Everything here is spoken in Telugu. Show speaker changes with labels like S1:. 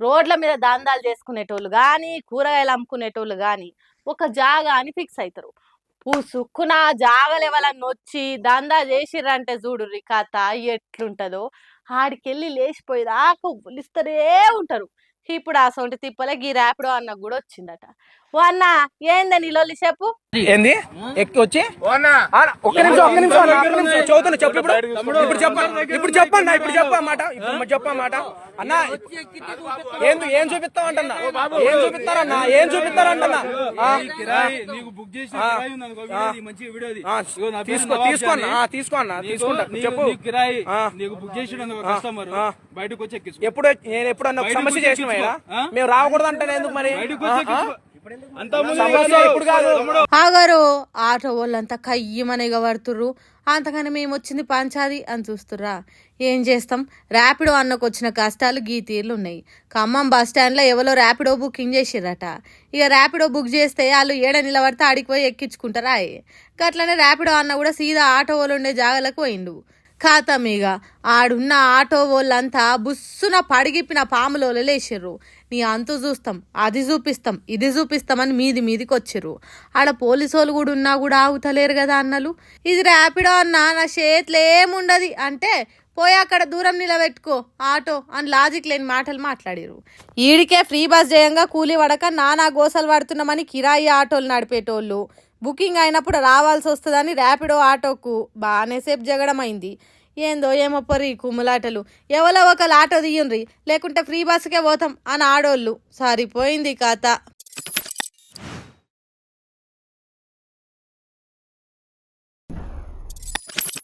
S1: రోడ్ల మీద దందాలు చేసుకునేటోళ్ళు కానీ కూరగాయలు అమ్ముకునేటోళ్ళు కానీ ఒక జాగా అని ఫిక్స్ అవుతారు. పూసుక్కున జాగలు ఎవరన్నా వచ్చి దందా చేసిర్రంటే చూడు కథ ఎట్లుంటదో. ఆడికెళ్ళి లేచిపోయి దాకా పిలుస్తూనే ఉంటారు. ఇప్పుడు ఆ సొంటి తిప్పలే గీ ర్యాపిడో అన్నకు కూడా వచ్చిందట. ఓ అన్న ఏందని లొల్లి చెప్పు.
S2: ఏంది ఎక్కి వచ్చి ఒక్క నిమిషం చదువుతున్నా చెప్పు. ఇప్పుడు చెప్పన్నా ఇప్పుడు చెప్పమాట అన్న ఏం చూపిస్తావు అంటన్నా ఏం చూపిస్తారన్నా తీసుకో అన్న తీసుకుంటా చెప్పు. ఎప్పుడు నేను ఎప్పుడన్నా సమస్య చేసిన మేము రాకూడదు అంటే ఎందుకు మరి
S1: ఆగారు ఆటో వాళ్ళంతా కయ్యమనేగా పడుతుర్రు. అంతకని మేము వచ్చింది పంచాది అని చూస్తుర్రా. ఏం చేస్తాం, ర్యాపిడో అన్నకు వచ్చిన కష్టాలు గీతీర్లు ఉన్నాయి. ఖమ్మం బస్ స్టాండ్లో ఎవరో ర్యాపిడో బుకింగ్ చేసిర్రట. ఇక ర్యాపిడో బుక్ చేస్తే వాళ్ళు ఏడ నిలబడితే ఆడికి పోయి ఎక్కించుకుంటారా. అట్లనే ర్యాపిడో అన్న కూడా సీదా ఆటో వాళ్ళు ఉండే జాగాలకు పోయిండు. ఖాతమీగా ఆడున్న ఆటో వాళ్ళంతా బుస్సున పడిగిప్పిన పాములో లేచిర్రు. నీ అంతు చూస్తాం, అది చూపిస్తాం, ఇది చూపిస్తామని మీదికి వచ్చిర్రు. ఆడ పోలీసు వాళ్ళు కూడా ఉన్నా కూడా ఆగుతలేరు కదా అన్నలు. ఇది ర్యాపిడో అన్న, నా చేతిలో ఏముండదు అంటే పోయి అక్కడ దూరం నిలబెట్టుకో ఆటో అని లాజిక్ లేని మాటలు మాట్లాడారు. ఈడికే ఫ్రీ బస్ చేయంగా కూలీ పడక నానా గోసలు పడుతున్నామని కిరాయి ఆటోలు నడిపేటోళ్ళు బుకింగ్ అయినప్పుడు రావాల్సి వస్తుందని ర్యాపిడో ఆటోకు బాగానే సేపు జగడం అయింది. ఏందో ఏమో పరి కుమ్ములాటలు. ఎవరో ఒకరు ఆటో తీయండ్రి లేకుంటే ఫ్రీ బస్సుకే పోతాం అని ఆడోళ్ళు. సరిపోయింది కథ.